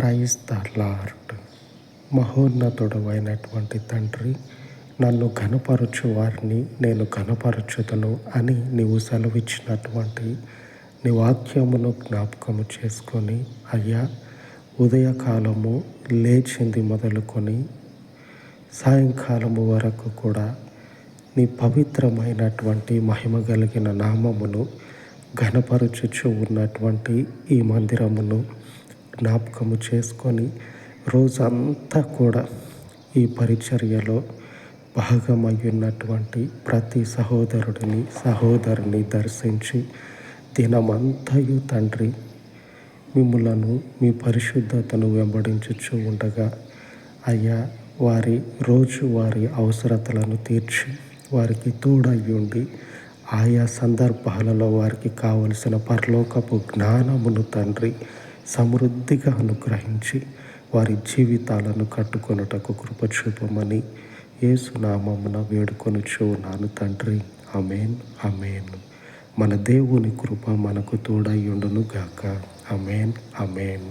Praise the lord. మహోన్నతుడవైనటువంటి తండ్రి, నన్ను ఘనపరచు వారిని నేను ఘనపరచుదును అని నీవు సెలవిచ్చినటువంటి నీ వాక్యమును జ్ఞాపకము చేసుకొని, అయ్యా, ఉదయకాలము లేచింది మొదలుకొని సాయంకాలము వరకు కూడా నీ పవిత్రమైనటువంటి మహిమ కలిగిన నామమును ఘనపరచుచు ఉన్నటువంటి ఈ మందిరమును జ్ఞాపకము చేసుకొని రోజంతా కూడా ఈ పరిచర్యలో భాగమయ్యున్నటువంటి ప్రతి సహోదరుని దర్శించి దినమంతయు తండ్రి మిమ్ములను మీ పరిశుద్ధతను వెంబడించుచు ఉండగా, అయ్యా, వారి అవసరతలను తీర్చి వారికి తోడయ్యుండి ఆయా సందర్భాలలో వారికి కావలసిన పరలోకపు జ్ఞానమును తండ్రి సమృద్ధిగా అనుగ్రహించి వారి జీవితాలను కట్టుకొనుటకు కృప చూపమని యేసు నామమున వేడుకొనుచు ఉన్నాను తండ్రి. ఆమేన్, ఆమేన్. మన దేవుని కృప మనకు తోడయ్యుండును గాక. ఆమేన్, ఆమేన్.